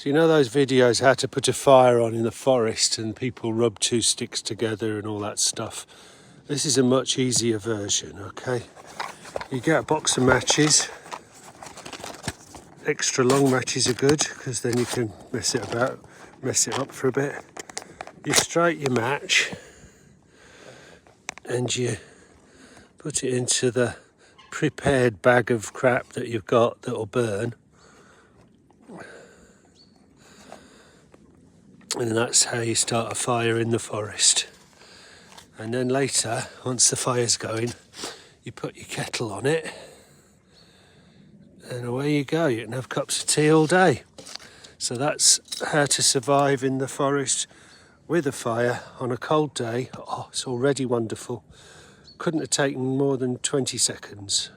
So you know those videos how to put a fire on in the forest and people rub two sticks together and all that stuff? This is a much easier version, okay? You get a box of matches. Extra long matches are good because then you can mess it up for a bit. You strike your match and you put it into the prepared bag of crap that you've got that will burn. And that's how you start a fire in the forest. And then later, once the fire's going, you put your kettle on it and away you go. You can have cups of tea all day. So that's how to survive in the forest with a fire on a cold day. Oh, it's already wonderful. Couldn't have taken more than 20 seconds.